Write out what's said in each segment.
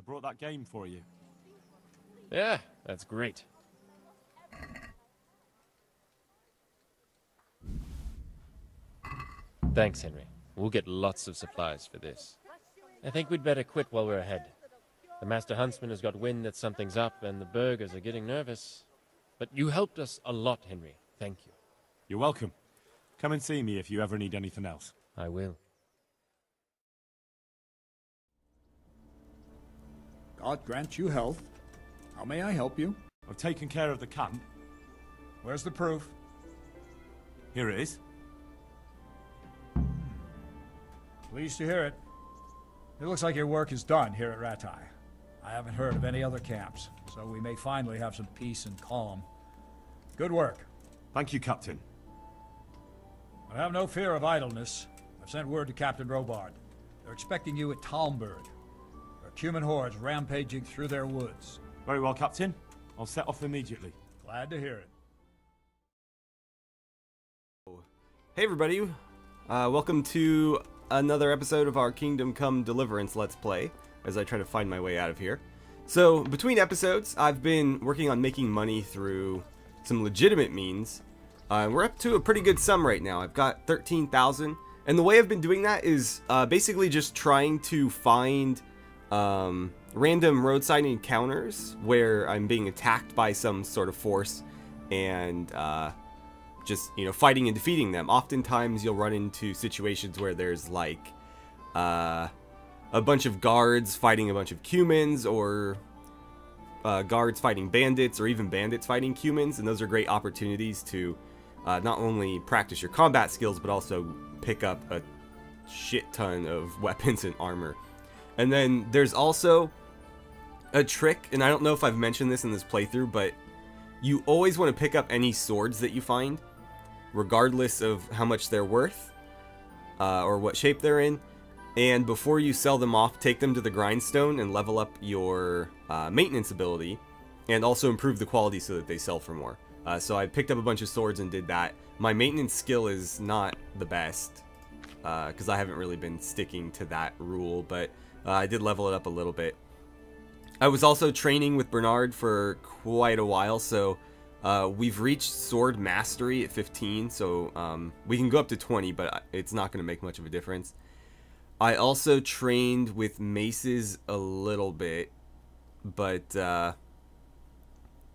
brought that game for you. Yeah, that's great. Thanks, Henry. We'll get lots of supplies for this. I think we'd better quit while we're ahead. The Master Huntsman has got wind that something's up, and the burghers are getting nervous. But you helped us a lot, Henry. Thank you. You're welcome. Come and see me if you ever need anything else. I will. God grant you health. How may I help you? I've taken care of the camp. Where's the proof? Here it is. Pleased to hear it. It looks like your work is done here at Ratai. I haven't heard of any other camps, so we may finally have some peace and calm. Good work. Thank you, Captain. I have no fear of idleness. I've sent word to Captain Robard. They're expecting you at Talmberg. There are Cuman hordes rampaging through their woods. Very well, Captain. I'll set off immediately. Glad to hear it. Hey everybody, welcome to another episode of our Kingdom Come Deliverance Let's Play, as I try to find my way out of here. So, between episodes, I've been working on making money through some legitimate means. We're up to a pretty good sum right now. I've got 13,000, and the way I've been doing that is basically just trying to find random roadside encounters where I'm being attacked by some sort of force, and just, you know, fighting and defeating them. Oftentimes you'll run into situations where there's like a bunch of guards fighting a bunch of Cumans, or guards fighting bandits, or even bandits fighting Cumans, and those are great opportunities to not only practice your combat skills, but also pick up a shit ton of weapons and armor. And then there's also a trick, and I don't know if I've mentioned this in this playthrough, but you always want to pick up any swords that you find, regardless of how much they're worth, or what shape they're in. And before you sell them off, take them to the grindstone and level up your maintenance ability, and also improve the quality so that they sell for more. So I picked up a bunch of swords and did that. My maintenance skill is not the best, because I haven't really been sticking to that rule, but I did level it up a little bit. I was also training with Bernard for quite a while, so we've reached sword mastery at 15, so we can go up to 20, but it's not going to make much of a difference. I also trained with maces a little bit, but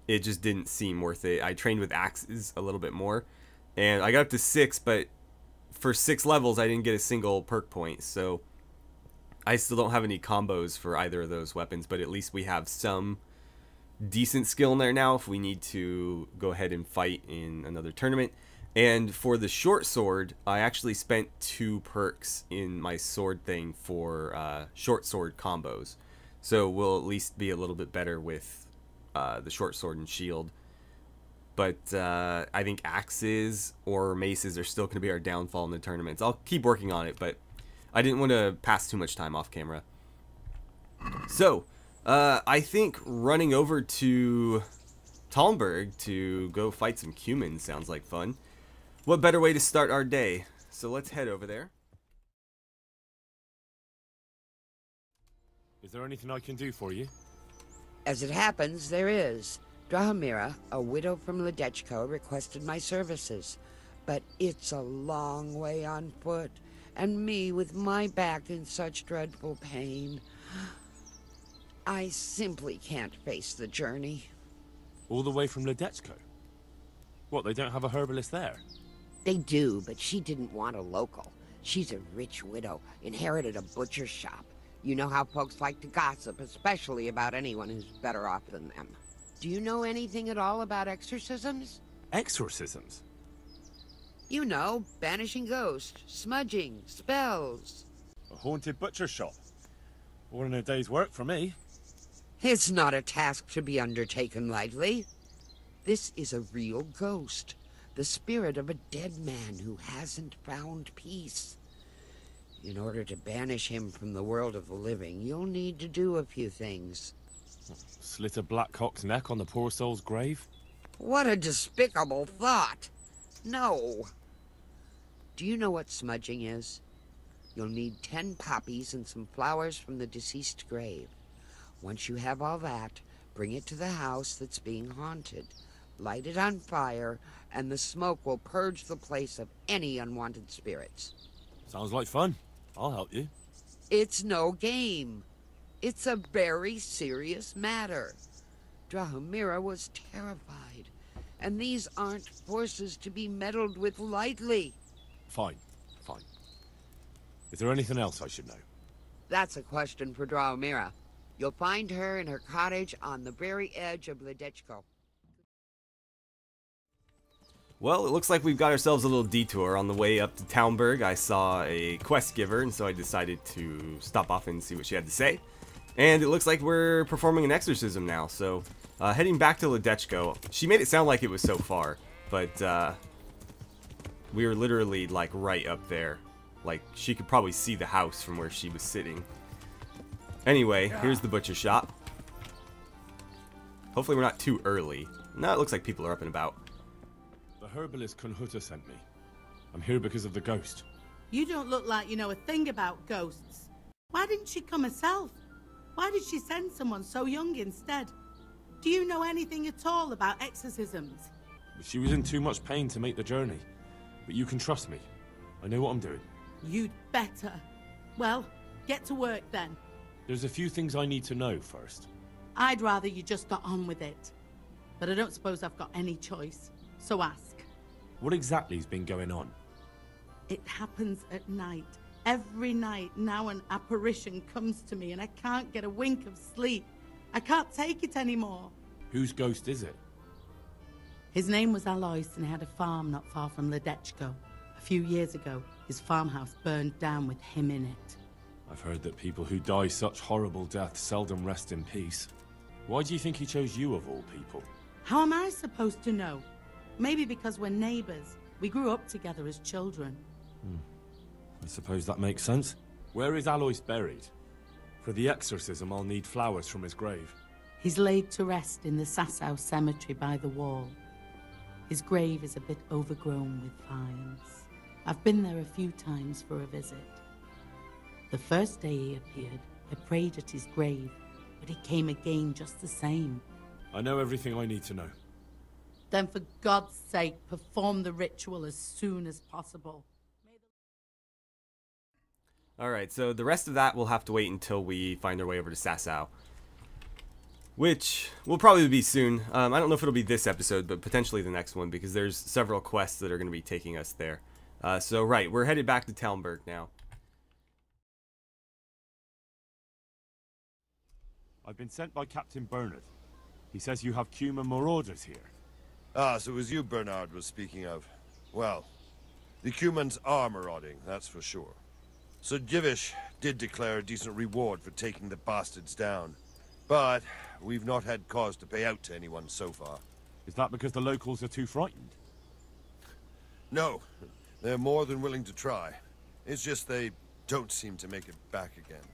it just didn't seem worth it. I trained with axes a little bit more, and I got up to 6, but for 6 levels I didn't get a single perk point, so I still don't have any combos for either of those weapons, but at least we have some decent skill in there now if we need to go ahead and fight in another tournament. And for the short sword, I actually spent 2 perks in my sword thing for short sword combos, so we'll at least be a little bit better with the short sword and shield. But I think axes or maces are still going to be our downfall in the tournaments. I'll keep working on it, but I didn't want to pass too much time off camera. So, I think running over to Talmberg to go fight some Cuman sounds like fun. What better way to start our day? So let's head over there. Is there anything I can do for you? As it happens, there is. Drahamira, a widow from Ledechko, requested my services. But it's a long way on foot, and me with my back in such dreadful pain. I simply can't face the journey. All the way from Ledechko? What, they don't have a herbalist there? They do, but she didn't want a local. She's a rich widow, inherited a butcher shop. You know how folks like to gossip, especially about anyone who's better off than them. Do you know anything at all about exorcisms? Exorcisms? You know, banishing ghosts, smudging, spells. A haunted butcher shop? All in a day's work for me. It's not a task to be undertaken lightly. This is a real ghost, the spirit of a dead man who hasn't found peace. In order to banish him from the world of the living, you'll need to do a few things. Slit a black cock's neck on the poor soul's grave? What a despicable thought! No. Do you know what smudging is? You'll need 10 poppies and some flowers from the deceased grave. Once you have all that, bring it to the house that's being haunted. Light it on fire, and the smoke will purge the place of any unwanted spirits. Sounds like fun. I'll help you. It's no game. It's a very serious matter. Drahomira was terrified, and these aren't forces to be meddled with lightly. Fine. Is there anything else I should know? That's a question for Drahomira. You'll find her in her cottage on the very edge of Ledechko. Well, it looks like we've got ourselves a little detour. On the way up to Talmberg, I saw a quest giver, and so I decided to stop off and see what she had to say. And it looks like we're performing an exorcism now, so heading back to Ledechko. She made it sound like it was so far, but we were literally like right up there. Like, she could probably see the house from where she was sitting. Anyway, here's the butcher shop. Hopefully we're not too early. No, it looks like people are up and about. The herbalist Kunhuta sent me. I'm here because of the ghost. You don't look like you know a thing about ghosts. Why didn't she come herself? Why did she send someone so young instead? Do you know anything at all about exorcisms? She was in too much pain to make the journey. But you can trust me. I know what I'm doing. You'd better. Well, get to work then. There's a few things I need to know first. I'd rather you just got on with it. But I don't suppose I've got any choice. So ask. What exactly's been going on? It happens at night. Every night now an apparition comes to me and I can't get a wink of sleep. I can't take it anymore. Whose ghost is it? His name was Alois and he had a farm not far from Ledechko. A few years ago, his farmhouse burned down with him in it. I've heard that people who die such horrible deaths seldom rest in peace. Why do you think he chose you of all people? How am I supposed to know? Maybe because we're neighbors. We grew up together as children. I suppose that makes sense. Where is Alois buried? For the exorcism, I'll need flowers from his grave. He's laid to rest in the Sasau cemetery by the wall. His grave is a bit overgrown with vines. I've been there a few times for a visit. The first day he appeared, I prayed at his grave, but he came again just the same. I know everything I need to know. Then for God's sake, perform the ritual as soon as possible. Alright, so the rest of that will have to wait until we find our way over to Sasau. Which will probably be soon. I don't know if it'll be this episode, but potentially the next one, because there's several quests that are going to be taking us there. So right, we're headed back to Talmberg now. I've been sent by Captain Bernard. He says you have Cuman marauders here. Ah, so it was you Bernard was speaking of. Well, the Cumans are marauding, that's for sure. Sir Divish did declare a decent reward for taking the bastards down. But we've not had cause to pay out to anyone so far. Is that because the locals are too frightened? No, they're more than willing to try. It's just they don't seem to make it back again.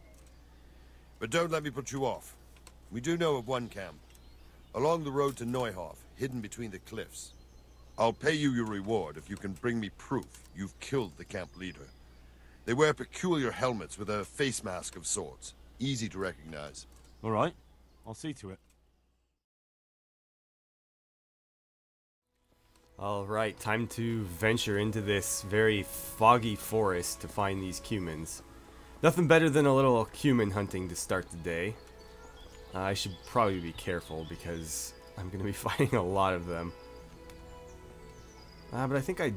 But don't let me put you off. We do know of one camp. Along the road to Neuhof, hidden between the cliffs. I'll pay you your reward if you can bring me proof you've killed the camp leader. They wear peculiar helmets with a face mask of sorts. Easy to recognize. All right, I'll see to it. Alright, time to venture into this very foggy forest to find these Cumans. Nothing better than a little Cuman hunting to start the day. I should probably be careful because I'm going to be fighting a lot of them. But I think I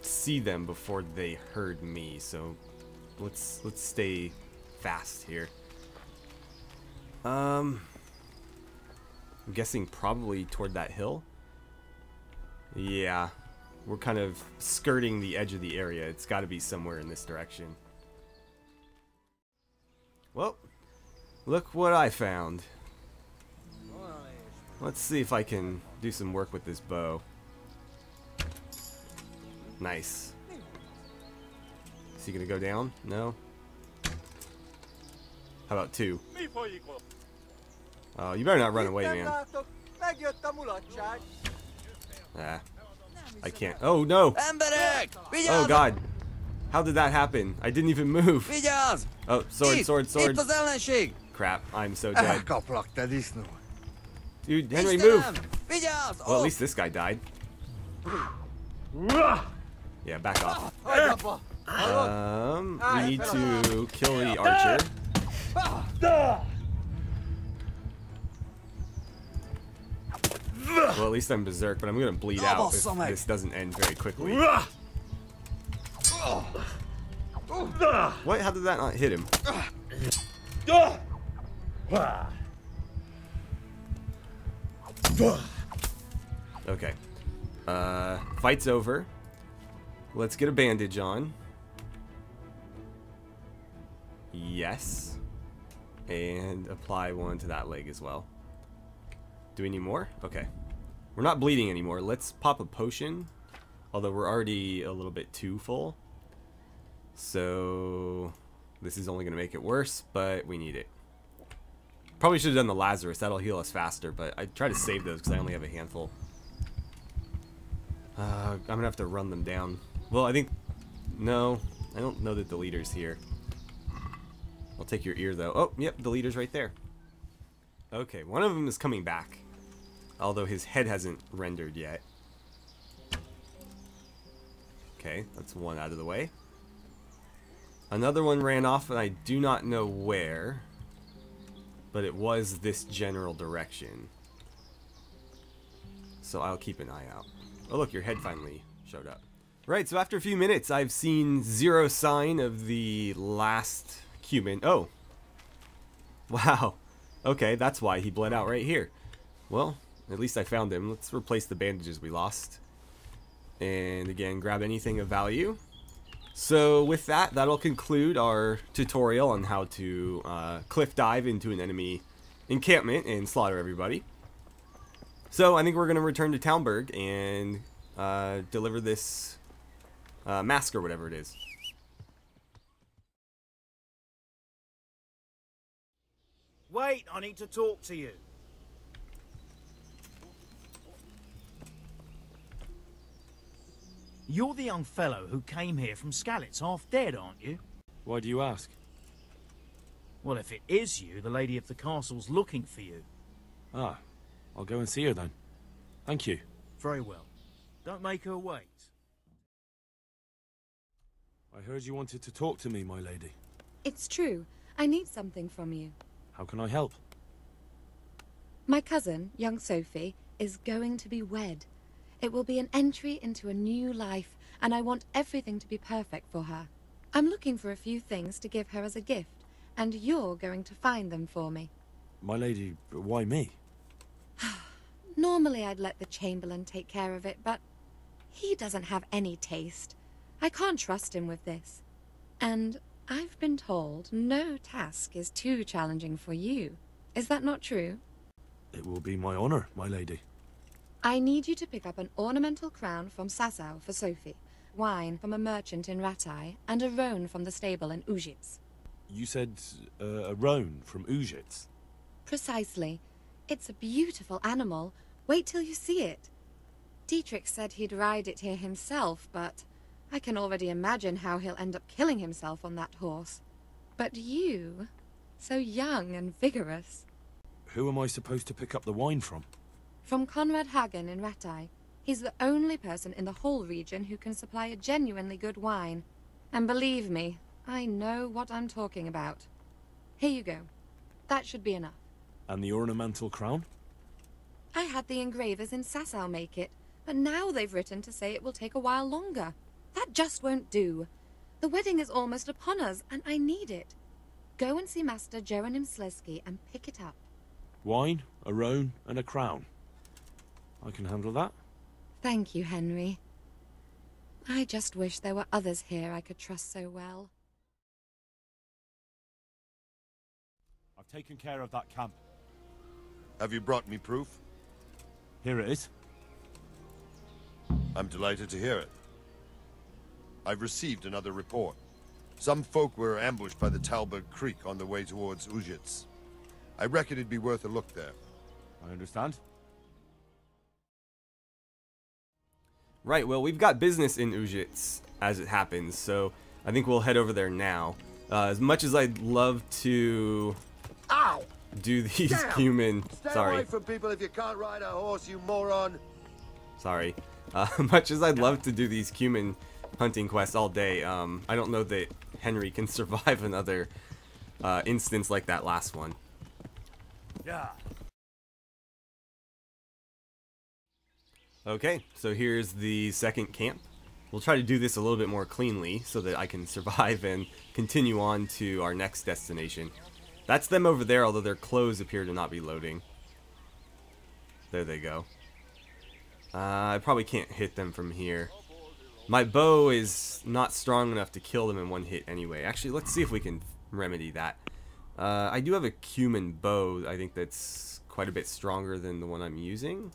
see them before they heard me, so let's stay fast here. I'm guessing probably toward that hill. Yeah, we're kind of skirting the edge of the area. It's got to be somewhere in this direction. Well, look what I found. Let's see if I can do some work with this bow. Nice. Is he gonna go down? No? How about two? Oh, you better not run away, man. Ah, I can't. Oh, no! Oh, God. How did that happen? I didn't even move. Oh, sword. crap. I'm so dead. Kaprakterisno. Dude, Henry, move! Well, at least this guy died. Yeah, back off. We need to kill the archer. Well, at least I'm berserk, but I'm gonna bleed out if this doesn't end very quickly. What? How did that not hit him? Okay. Fight's over. Let's get a bandage on. Yes. And apply one to that leg as well. Do we need more? Okay. We're not bleeding anymore. Let's pop a potion. Although we're already a little bit too full. So this is only going to make it worse, but we need it. Probably should have done the Lazarus. That'll heal us faster, but I try to save those because I only have a handful. I'm going to have to run them down. Well, I think... No, I don't know that the leader's here. I'll take your ear, though. Oh, yep, the leader's right there. Okay, one of them is coming back. Although his head hasn't rendered yet. Okay, that's one out of the way. Another one ran off, and I do not know where. But it was this general direction. So I'll keep an eye out. Oh look, your head finally showed up. Right, so after a few minutes, I've seen zero sign of the last Cuman. Oh. Wow. Okay, that's why he bled out right here. Well, at least I found him. Let's replace the bandages we lost. And again, grab anything of value. So with that, that'll conclude our tutorial on how to cliff dive into an enemy encampment and slaughter everybody. So I think we're going to return to Talmberg and deliver this mask or whatever it is. Wait, I need to talk to you. You're the young fellow who came here from Skalitz, half dead, aren't you? Why do you ask? Well, if it is you, the lady of the castle's looking for you. Ah, I'll go and see her then. Thank you. Very well. Don't make her wait. I heard you wanted to talk to me, my lady. It's true. I need something from you. How can I help? My cousin, young Sophie, is going to be wed. It will be an entry into a new life, and I want everything to be perfect for her. I'm looking for a few things to give her as a gift, and you're going to find them for me. My lady, why me? Normally I'd let the Chamberlain take care of it, but he doesn't have any taste. I can't trust him with this. And I've been told no task is too challenging for you. Is that not true? It will be my honor, my lady. I need you to pick up an ornamental crown from Sasau for Sophie, wine from a merchant in Ratai, and a roan from the stable in Ujits. You said a roan from Ujits? Precisely. It's a beautiful animal. Wait till you see it. Dietrich said he'd ride it here himself, but I can already imagine how he'll end up killing himself on that horse. But you, so young and vigorous. Who am I supposed to pick up the wine from? From Conrad Hagen in Ratai. He's the only person in the whole region who can supply a genuinely good wine. And believe me, I know what I'm talking about. Here you go. That should be enough. And the ornamental crown? I had the engravers in Sasau make it, but now they've written to say it will take a while longer. That just won't do. The wedding is almost upon us, and I need it. Go and see Master Jeronim Slesky and pick it up. Wine, a roan, and a crown. I can handle that. Thank you, Henry. I just wish there were others here I could trust so well. I've taken care of that camp. Have you brought me proof? Here it is. I'm delighted to hear it. I've received another report. Some folk were ambushed by the Talmberg Creek on the way towards Ujits. I reckon it'd be worth a look there. I understand. Right, well, we've got business in Ujits, as it happens, so I think we'll head over there now. As much as I'd love to do these Cuman. Stay Sorry. away from people if you can't ride a horse, you moron. Sorry. Much as I'd love to do these Cuman hunting quests all day, I don't know that Henry can survive another instance like that last one. Yeah. Okay, so here's the second camp. We'll try to do this a little bit more cleanly so that I can survive and continue on to our next destination. That's them over there, although their clothes appear to not be loading. There they go. I probably can't hit them from here. My bow is not strong enough to kill them in one hit anyway. Actually, let's see if we can remedy that. I do have a Cuman bow. I think that's quite a bit stronger than the one I'm using.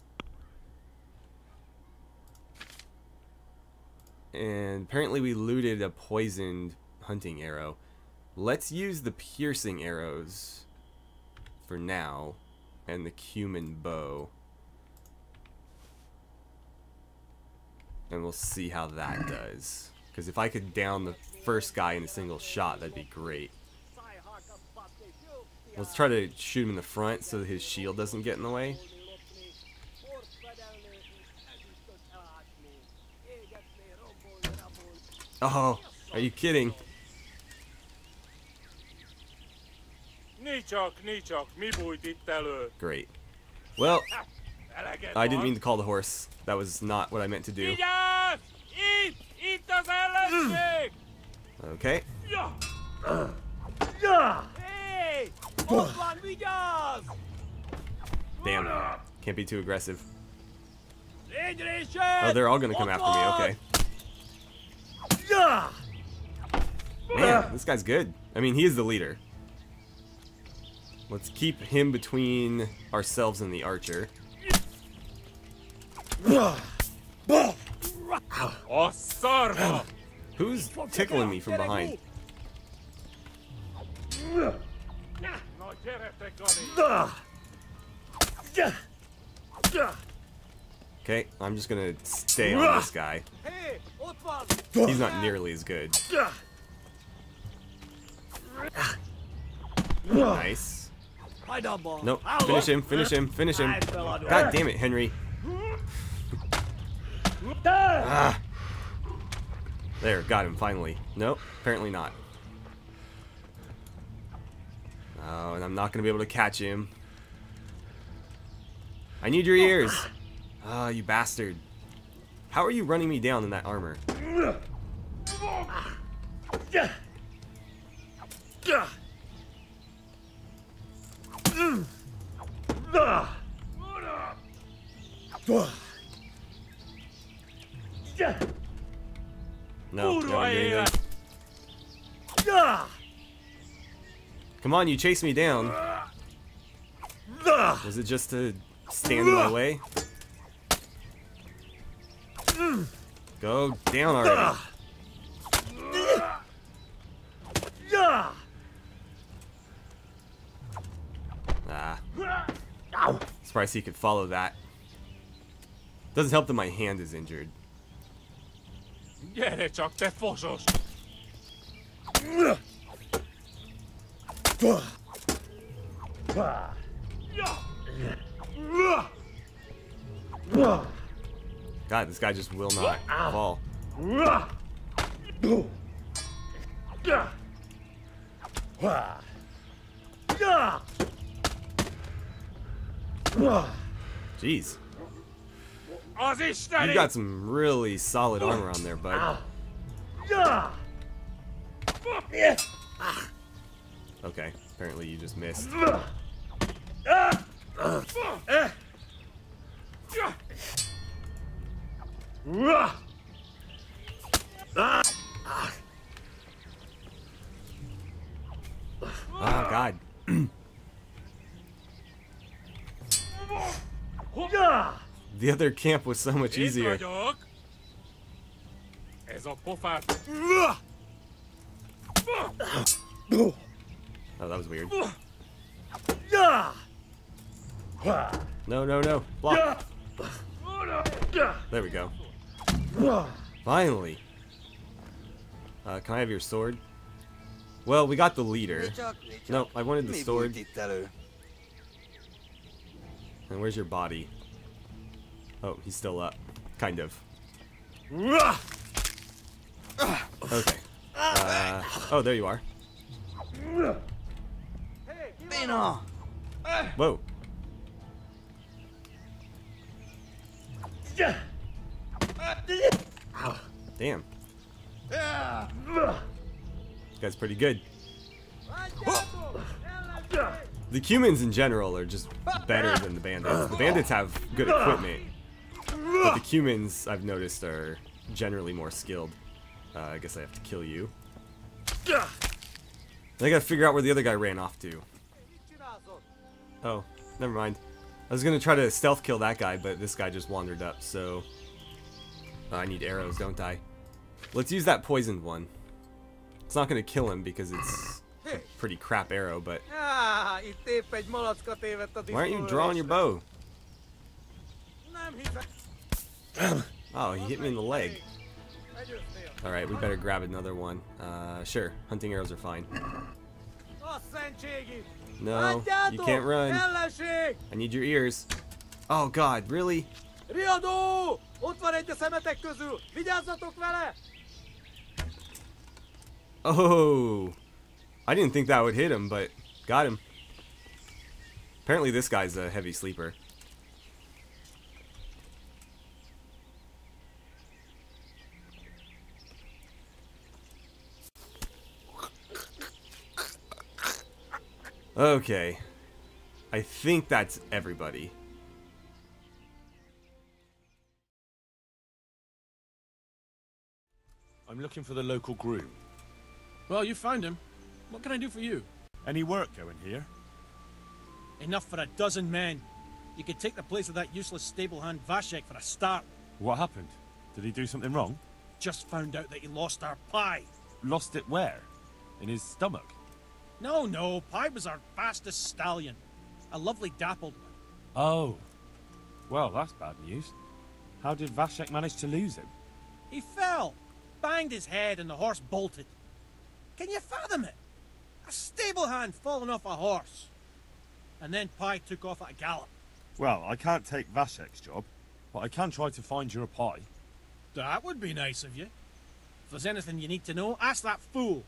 And apparently we looted a poisoned hunting arrow. Let's use the piercing arrows for now and the Cuman bow. And we'll see how that does. Because if I could down the first guy in a single shot, that'd be great. Let's try to shoot him in the front so that his shield doesn't get in the way. Oh, are you kidding? Great. Well, I didn't mean to call the horse. That was not what I meant to do. Okay. Damn. Can't be too aggressive. Oh, they're all gonna come after me. Okay. Man, this guy's good. I mean, he is the leader. Let's keep him between ourselves and the archer. Who's tickling me from behind? Okay, I'm just gonna stay on this guy. He's not nearly as good. Nice. Nope. Finish him, finish him, finish him. God damn it, Henry. Ah. There, got him finally. Nope, apparently not. Oh, and I'm not gonna be able to catch him. I need your ears. Ah, you bastard. How are you running me down in that armor? No, never do anything. Come on, you chased me down. Was it just to stand in my way? Go down already. Ah. Surprised he could follow that. Doesn't help that my hand is injured. God, this guy just will not fall. Jeez. You got some really solid armor on there, bud. Okay, apparently you just missed. Oh, God. The other camp was so much easier. Oh, that was weird. No, no, no. Block. There we go. Finally. Can I have your sword? Well, we got the leader. No, I wanted the sword. And where's your body? Oh, he's still up. Kind of. Okay. Oh, there you are. Whoa. Damn. This guy's pretty good. The Cumans in general are just better than the bandits. The bandits have good equipment, but the Cumans, I've noticed, are generally more skilled. I guess I have to kill you. I gotta figure out where the other guy ran off to. Oh, never mind. I was gonna try to stealth kill that guy, but this guy just wandered up, so... I need arrows, don't I? Let's use that poisoned one. It's not gonna kill him because it's a pretty crap arrow, but... Why aren't you drawing your bow? Oh, he hit me in the leg. Alright, we better grab another one. Sure, hunting arrows are fine. No, you can't run. I need your ears. Oh god, really? Oh! I didn't think that would hit him, but got him. Apparently this guy's a heavy sleeper. Okay. I think that's everybody. I'm looking for the local groom. Well, you found him. What can I do for you? Any work going here? Enough for a dozen men. You could take the place of that useless stable hand Vashek for a start. What happened? Did he do something wrong? Just found out that he lost our pie. Lost it where? In his stomach? No, Pie was our fastest stallion. A lovely dappled one. Oh. Well, that's bad news. How did Vashek manage to lose him? He fell, banged his head, and the horse bolted. Can you fathom it? A stable hand falling off a horse. And then Pie took off at a gallop. Well, I can't take Vashek's job, but I can try to find your pie. That would be nice of you. If there's anything you need to know, ask that fool.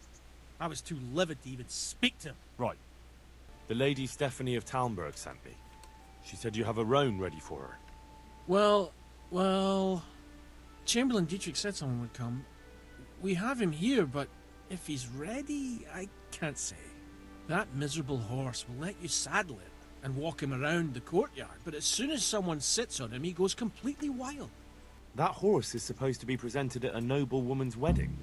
I was too livid to even speak to him. Right. The lady Stephanie of Talmberg sent me. She said you have a roan ready for her. Well... Chamberlain Dietrich said someone would come. We have him here, but if he's ready, I can't say. That miserable horse will let you saddle it and walk him around the courtyard, but as soon as someone sits on him, he goes completely wild. That horse is supposed to be presented at a noble woman's wedding.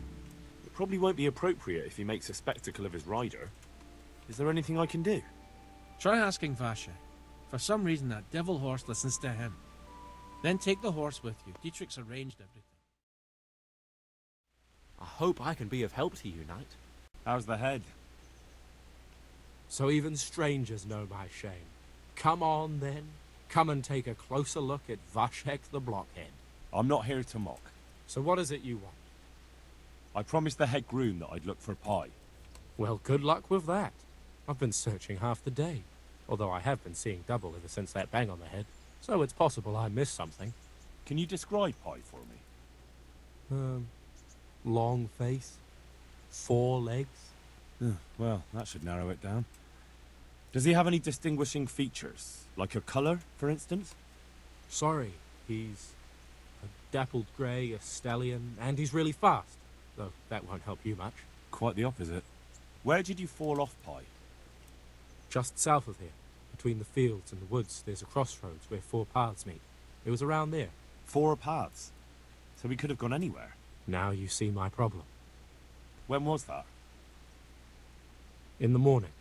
It probably won't be appropriate if he makes a spectacle of his rider. Is there anything I can do? Try asking Vashek. For some reason, that devil horse listens to him. Then take the horse with you. Dietrich's arranged everything. I hope I can be of help to you, Knight. How's the head? So even strangers know my shame. Come on, then. Come and take a closer look at Vashek the Blockhead. I'm not here to mock. So what is it you want? I promised the head groom that I'd look for pie. Well, good luck with that. I've been searching half the day, although I have been seeing double ever since that bang on the head, so it's possible I missed something. Can you describe pie for me? Long face, 4 legs. Well, that should narrow it down. Does he have any distinguishing features? Like a colour, for instance? Sorry, he's a dappled grey, a stallion, and he's really fast. Though that won't help you much. Quite the opposite. Where did you fall off, Pie? Just south of here. Between the fields and the woods, there's a crossroads where 4 paths meet. It was around there. 4 paths? So we could have gone anywhere. Now you see my problem. When was that? In the morning.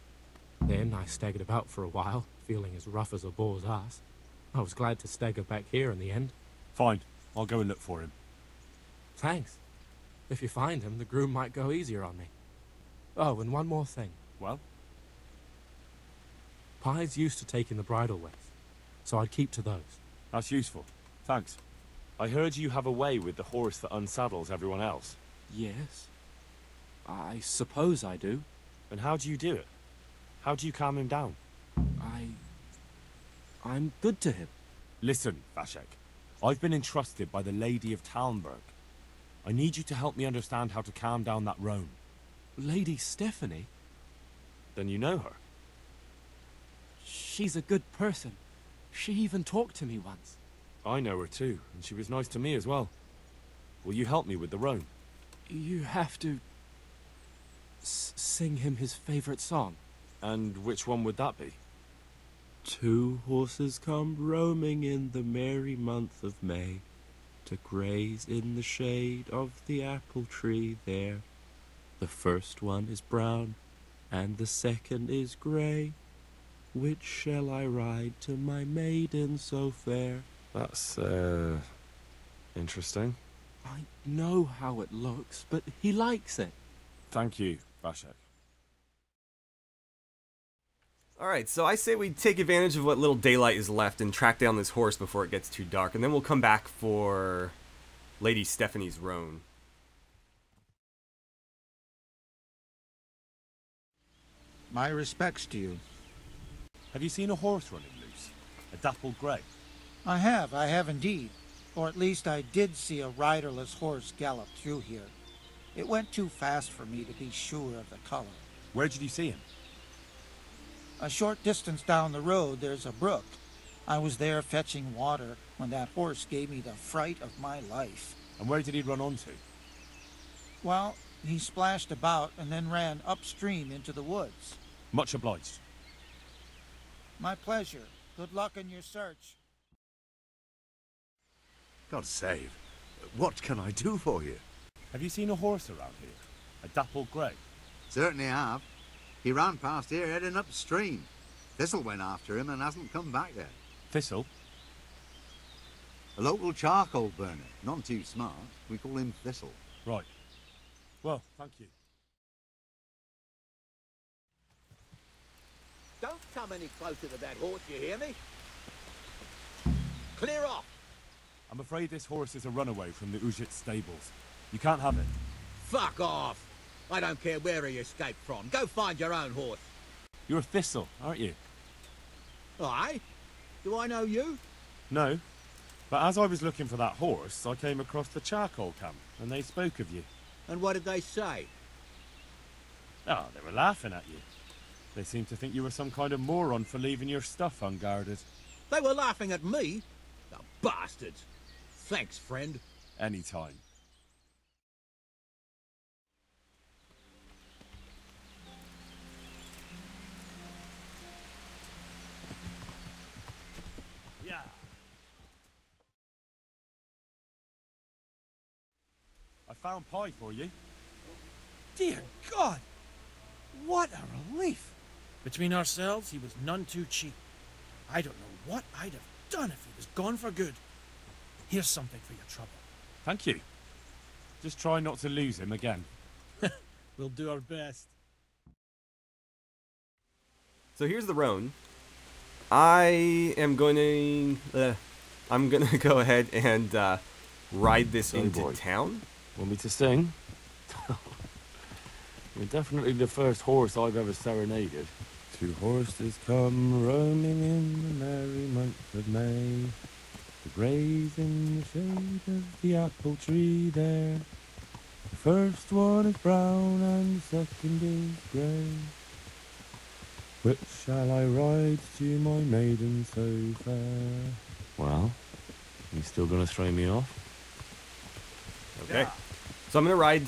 Then I staggered about for a while, feeling as rough as a boar's ass. I was glad to stagger back here in the end. Fine. I'll go and look for him. Thanks. If you find him, the groom might go easier on me. Oh, and one more thing. Well? Pie's used to taking the bridle ways, so I'd keep to those. That's useful. Thanks. I heard you have a way with the horse that unsaddles everyone else. Yes. I suppose I do. And how do you do it? How do you calm him down? I'm good to him. Listen, Vashek. I've been entrusted by the Lady of Talmberg. I need you to help me understand how to calm down that roan. Lady Stephanie? Then you know her. She's a good person. She even talked to me once. I know her too, and she was nice to me as well. Will you help me with the roan? You have to... sing him his favorite song. And which one would that be? 2 horses come roaming in the merry month of May, to graze in the shade of the apple tree there. The first one is brown, and the second is grey. Which shall I ride to my maiden so fair? That's, interesting. I know how it looks, but he likes it. Thank you, Vashek. Alright, so I say we take advantage of what little daylight is left and track down this horse before it gets too dark, and then we'll come back for Lady Stephanie's roan. My respects to you. Have you seen a horse running loose? A dappled grey? I have indeed. Or at least I did see a riderless horse gallop through here. It went too fast for me to be sure of the color. Where did you see him? A short distance down the road there's a brook. I was there fetching water when that horse gave me the fright of my life. And where did he run onto? Well, he splashed about and then ran upstream into the woods. Much obliged. My pleasure. Good luck in your search. God save. What can I do for you? Have you seen a horse around here? A dappled grey? Certainly have. He ran past here heading upstream. Thistle went after him and hasn't come back yet. Thistle? A local charcoal burner. None too smart. We call him Thistle. Right. Well, thank you. Don't come any closer to that horse, you hear me? Clear off! I'm afraid this horse is a runaway from the Ujit stables. You can't have it. Fuck off! I don't care where he escaped from. Go find your own horse. You're Thistle, aren't you? Aye? Do I know you? No. But as I was looking for that horse, I came across the charcoal camp, and they spoke of you. And what did they say? Oh, they were laughing at you. They seemed to think you were some kind of moron for leaving your stuff unguarded. They were laughing at me? The bastards! Thanks, friend. Anytime. Yeah. I found pie for you. Dear God! What a relief! Between ourselves, he was none too cheap. I don't know what I'd have done if he was gone for good. Here's something for your trouble. Thank you. Just try not to lose him again. We'll do our best. So here's the roan. I'm gonna go ahead and ride this into town. Want me to sing? You're definitely the first horse I've ever serenaded. 2 horses come roaming in the merry month of May, to graze in the shade of the apple tree there. The first one is brown and the second is grey. Which shall I ride to my maiden so fair? Well, you still gonna throw me off? Okay. So I'm gonna ride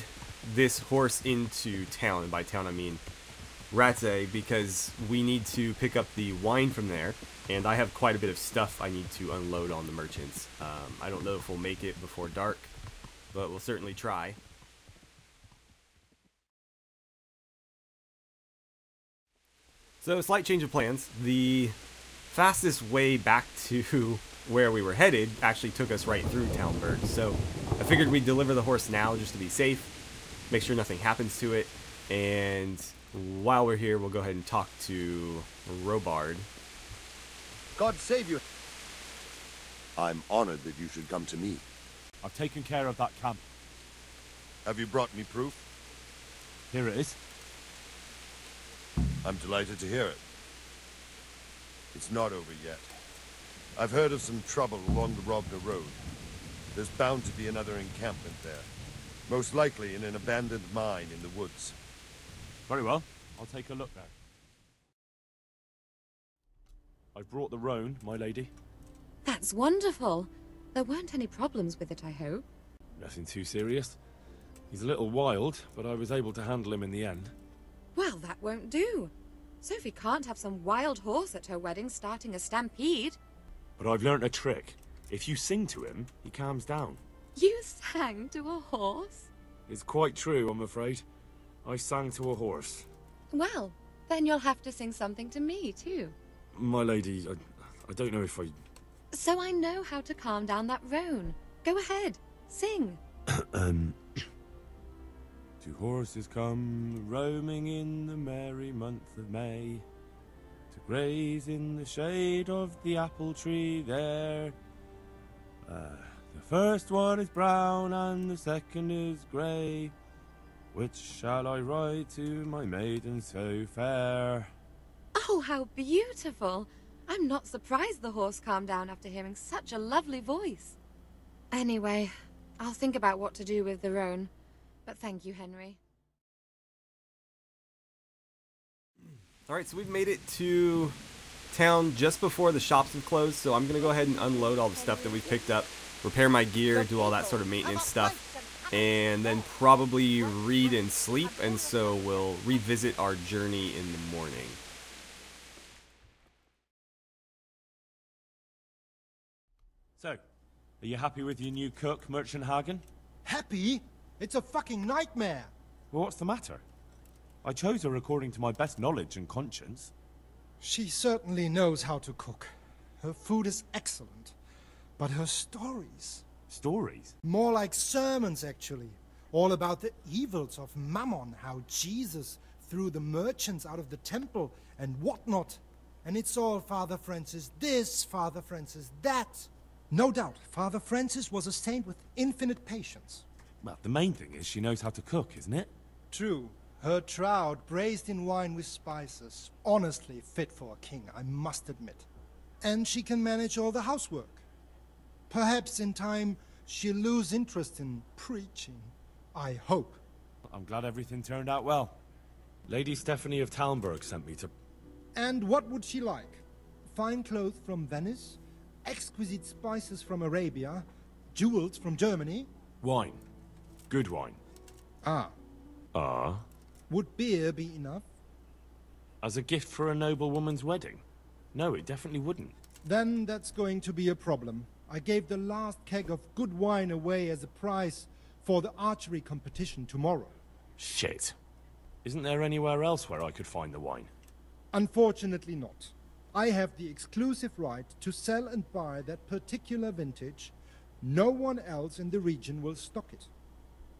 this horse into town, and by town I mean Radzig, because we need to pick up the wine from there, and I have quite a bit of stuff I need to unload on the merchants. I don't know if we'll make it before dark, but we'll certainly try. So, a slight change of plans. The fastest way back to where we were headed actually took us right through Talmberg, so I figured we'd deliver the horse now just to be safe, make sure nothing happens to it, and while we're here, we'll go ahead and talk to Robard. God save you. I'm honored that you should come to me. I've taken care of that camp. Have you brought me proof? Here it is. I'm delighted to hear it. It's not over yet. I've heard of some trouble along the Robna Road. There's bound to be another encampment there. Most likely in an abandoned mine in the woods. Very well. I'll take a look there. I've brought the roan, my lady. That's wonderful. There weren't any problems with it, I hope. Nothing too serious. He's a little wild, but I was able to handle him in the end. Well, that won't do. Sophie can't have some wild horse at her wedding starting a stampede. But I've learnt a trick. If you sing to him, he calms down. You sang to a horse? It's quite true, I'm afraid. I sang to a horse. Well, then you'll have to sing something to me, too. My lady, I don't know if I... So I know how to calm down that roan. Go ahead, sing. Two horses come roaming in the merry month of May, to graze in the shade of the apple tree there. The first one is brown and the second is grey. Which shall I ride to, my maiden so fair? Oh, how beautiful! I'm not surprised the horse calmed down after hearing such a lovely voice. Anyway, I'll think about what to do with the roan. But thank you, Henry. Alright, so we've made it to town just before the shops have closed, so I'm going to go ahead and unload all the stuff that we've picked up, repair my gear, do all that sort of maintenance stuff, and then probably read and sleep, and so we'll revisit our journey in the morning. So, are you happy with your new cook, Merchant Hagen? Happy? It's a fucking nightmare! Well, what's the matter? I chose her according to my best knowledge and conscience. She certainly knows how to cook. Her food is excellent. But her stories... Stories? More like sermons, actually. All about the evils of Mammon, how Jesus threw the merchants out of the temple and whatnot. And it's all Father Francis this, Father Francis that. No doubt, Father Francis was a saint with infinite patience. Well, the main thing is she knows how to cook, isn't it? True. Her trout, braised in wine with spices, honestly fit for a king, I must admit. And she can manage all the housework. Perhaps in time she'll lose interest in preaching. I hope. I'm glad everything turned out well. Lady Stephanie of Talmberg sent me to... And what would she like? Fine clothes from Venice? Exquisite spices from Arabia? Jewels from Germany? Wine. Good wine. Ah. Ah? Would beer be enough? As a gift for a noble woman's wedding? No, it definitely wouldn't. Then that's going to be a problem. I gave the last keg of good wine away as a prize for the archery competition tomorrow. Shit. Isn't there anywhere else where I could find the wine? Unfortunately not. I have the exclusive right to sell and buy that particular vintage. No one else in the region will stock it.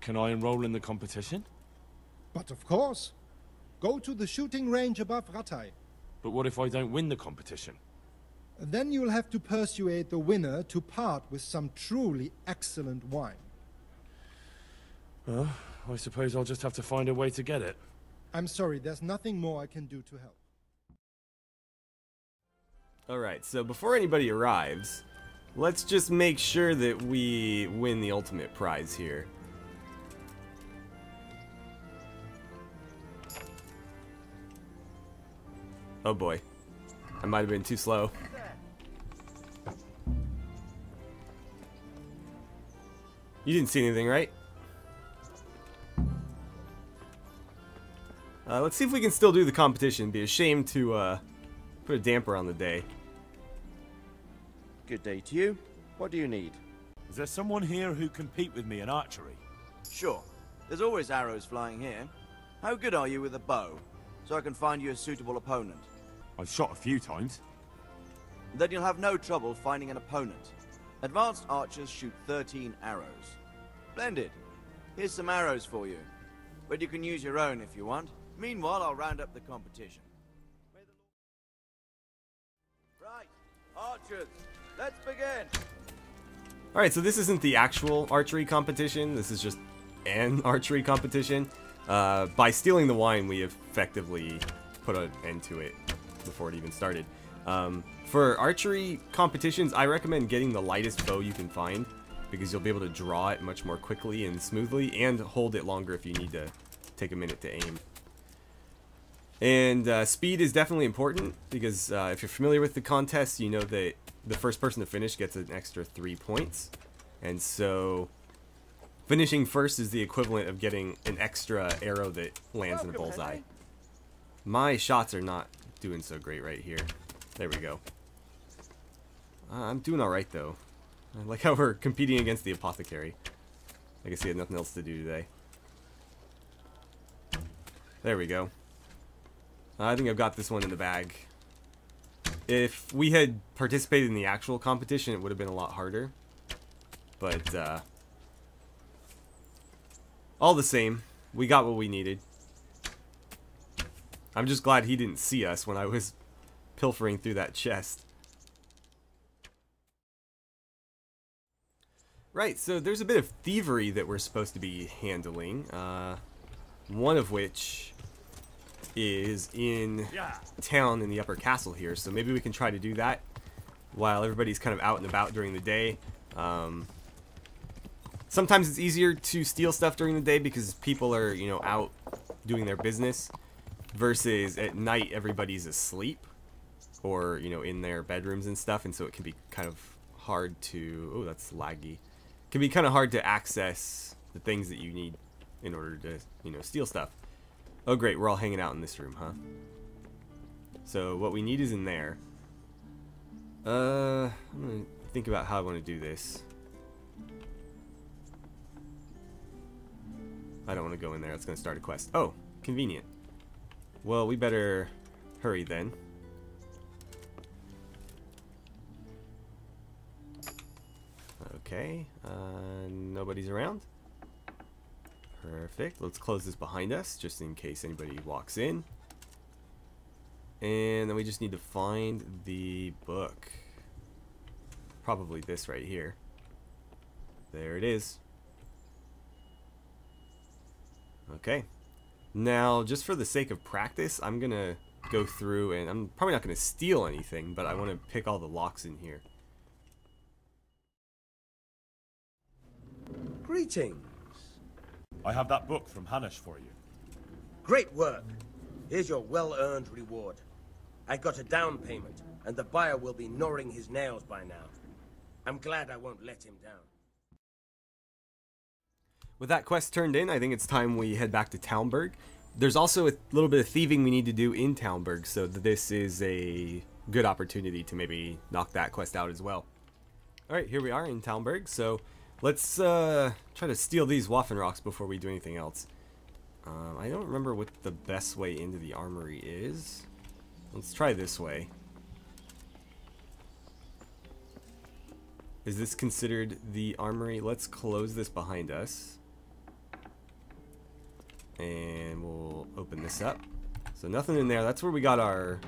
Can I enroll in the competition? But of course. Go to the shooting range above Ratai. But what if I don't win the competition? Then you'll have to persuade the winner to part with some truly excellent wine. Well, I suppose I'll just have to find a way to get it. I'm sorry, there's nothing more I can do to help. Alright, so before anybody arrives, let's just make sure that we win the ultimate prize here. Oh boy. I might have been too slow. You didn't see anything, right? Let's see if we can still do the competition. It'd be a shame to put a damper on the day. Good day to you. What do you need? Is there someone here who can compete with me in archery? Sure. There's always arrows flying here. How good are you with a bow? So I can find you a suitable opponent. I've shot a few times. Then you'll have no trouble finding an opponent. Advanced archers shoot 13 arrows. Splendid. Here's some arrows for you. But you can use your own if you want. Meanwhile, I'll round up the competition. Right, archers, let's begin. Alright, so this isn't the actual archery competition. This is just an archery competition. By stealing the wine, we effectively put an end to it before it even started. For archery competitions, I recommend getting the lightest bow you can find, because you'll be able to draw it much more quickly and smoothly, and hold it longer if you need to take a minute to aim. And speed is definitely important, because if you're familiar with the contest, you know that the first person to finish gets an extra 3 points. And so finishing first is the equivalent of getting an extra arrow that lands in a bullseye. My shots are not doing so great right here. There we go. I'm doing alright though. I like how we're competing against the apothecary. I guess he had nothing else to do today. There we go. I think I've got this one in the bag. If we had participated in the actual competition, it would have been a lot harder. But, all the same, we got what we needed. I'm just glad he didn't see us when I was pilfering through that chest. Right, so there's a bit of thievery that we're supposed to be handling. One of which is in town in the upper castle here, so maybe we can try to do that while everybody's kind of out and about during the day. Sometimes it's easier to steal stuff during the day because people are, you know, out doing their business, versus at night everybody's asleep or, you know, in their bedrooms and stuff, and so it can be kind of hard to, oh, that's laggy. It can be kind of hard to access the things that you need in order to, you know, steal stuff. Oh great, we're all hanging out in this room, huh? So what we need is in there. I'm gonna think about how I want to do this. I don't want to go in there, it's gonna start a quest. Oh, convenient. Well, we better hurry then. Okay, nobody's around. Perfect. Let's close this behind us, just in case anybody walks in. And then we just need to find the book. Probably this right here. There it is. Okay. Now, just for the sake of practice, I'm going to go through, and I'm probably not going to steal anything, but I want to pick all the locks in here. Greetings. I have that book from Hanish for you. Great work. Here's your well-earned reward. I got a down payment, and the buyer will be gnawing his nails by now. I'm glad I won't let him down. With that quest turned in, I think it's time we head back to Talmberg. There's also a little bit of thieving we need to do in Talmberg, so this is a good opportunity to maybe knock that quest out as well. Alright, here we are in Talmberg, so let's try to steal these Waffen rocks before we do anything else. I don't remember what the best way into the armory is. Let's try this way. Is this considered the armory? Let's close this behind us. And we'll open this up. So nothing in there. That's where we got our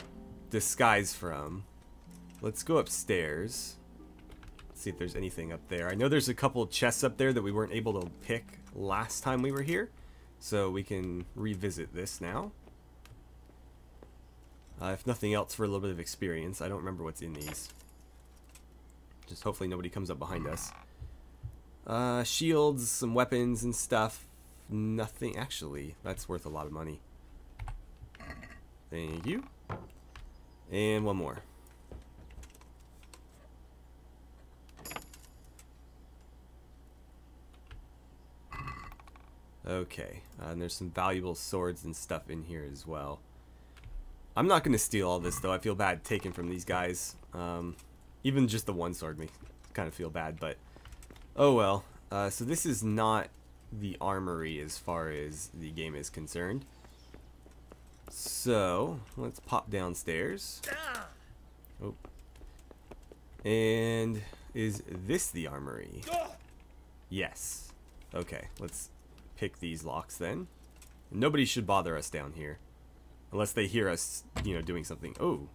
disguise from. Let's go upstairs. See if there's anything up there. I know there's a couple chests up there that we weren't able to pick last time we were here, so we can revisit this now. If nothing else, for a little bit of experience. I don't remember what's in these. Just hopefully nobody comes up behind us. Shields, some weapons and stuff. Nothing. Actually, that's worth a lot of money. Thank you. And one more. Okay, and there's some valuable swords and stuff in here as well. I'm not going to steal all this, though. I feel bad taking from these guys. Even just the one sword makes me kind of feel bad, but oh well. So this is not the armory as far as the game is concerned. So, let's pop downstairs. Oh. And is this the armory? Yes. Okay, let's pick these locks then. Nobody should bother us down here. Unless they hear us, you know, doing something. Oh.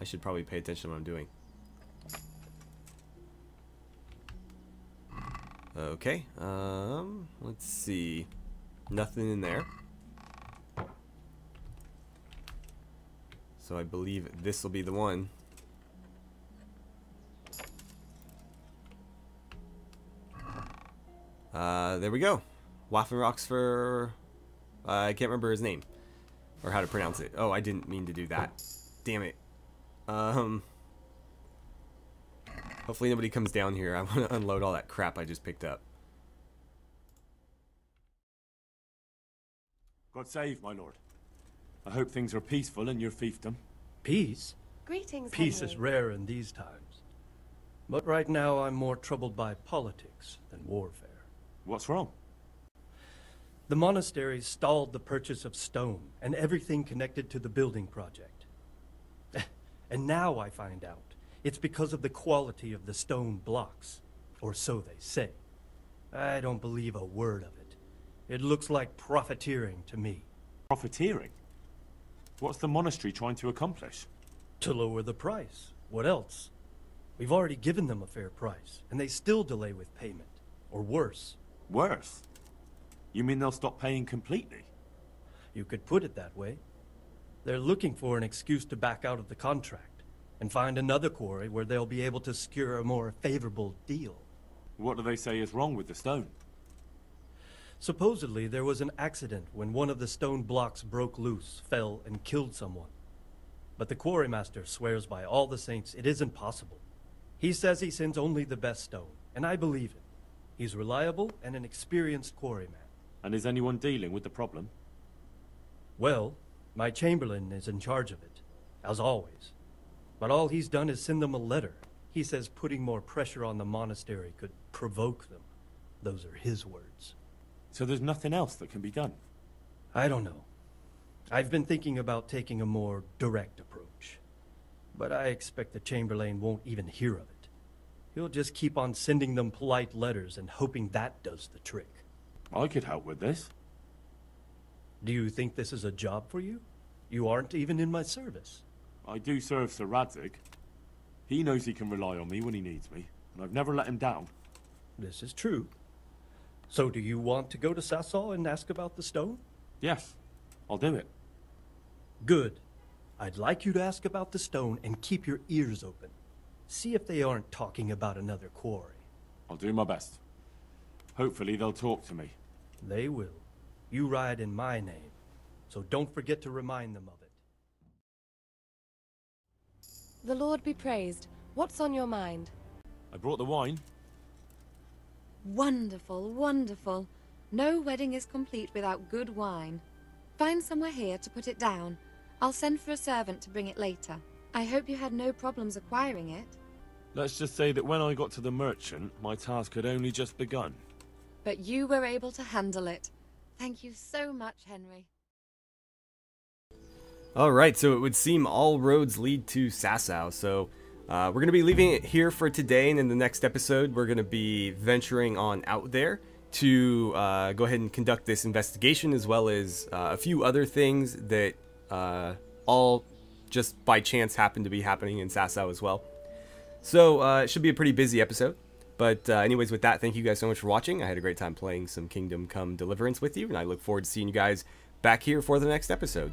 I should probably pay attention to what I'm doing. Okay, let's see. Nothing in there. So I believe this will be the one. There we go. Waffenrocks for... I can't remember his name. Or how to pronounce it. Oh, I didn't mean to do that. Damn it. Hopefully nobody comes down here. I want to unload all that crap I just picked up. God save, my lord. I hope things are peaceful in your fiefdom. Peace? Greetings, Peace Henry. is rare in these times. But right now I'm more troubled by politics than warfare. What's wrong? The monastery stalled the purchase of stone and everything connected to the building project. And now I find out it's because of the quality of the stone blocks, or so they say. I don't believe a word of it. It looks like profiteering to me. Profiteering? What's the monastery trying to accomplish? To lower the price. What else? We've already given them a fair price, and they still delay with payment. Or worse. Worse? You mean they'll stop paying completely? You could put it that way. They're looking for an excuse to back out of the contract, and find another quarry where they'll be able to secure a more favorable deal. What do they say is wrong with the stone? Supposedly, there was an accident when one of the stone blocks broke loose, fell, and killed someone. But the quarrymaster swears by all the saints it isn't possible. He says he sends only the best stone, and I believe him. He's reliable and an experienced quarryman. And is anyone dealing with the problem? Well, my chamberlain is in charge of it, as always. But all he's done is send them a letter. He says putting more pressure on the monastery could provoke them. Those are his words. So there's nothing else that can be done? I don't know. I've been thinking about taking a more direct approach. But I expect the chamberlain won't even hear of it. He'll just keep on sending them polite letters and hoping that does the trick. I could help with this. Do you think this is a job for you? You aren't even in my service. I do serve Sir Radzig. He knows he can rely on me when he needs me, and I've never let him down. This is true. So do you want to go to Sasau and ask about the stone? Yes, I'll do it. Good. I'd like you to ask about the stone and keep your ears open. See if they aren't talking about another quarry. I'll do my best. Hopefully they'll talk to me. They will. You ride in my name, so don't forget to remind them of it. The Lord be praised. What's on your mind? I brought the wine. Wonderful, wonderful. No wedding is complete without good wine. Find somewhere here to put it down. I'll send for a servant to bring it later. I hope you had no problems acquiring it. Let's just say that when I got to the merchant, my task had only just begun. But you were able to handle it. Thank you so much, Henry. Alright, so it would seem all roads lead to Sasau, so we're going to be leaving it here for today, and in the next episode we're going to be venturing on out there to go ahead and conduct this investigation, as well as a few other things that all just by chance happen to be happening in Sasau as well. So it should be a pretty busy episode. But anyways, with that, thank you guys so much for watching. I had a great time playing some Kingdom Come Deliverance with you, and I look forward to seeing you guys back here for the next episode.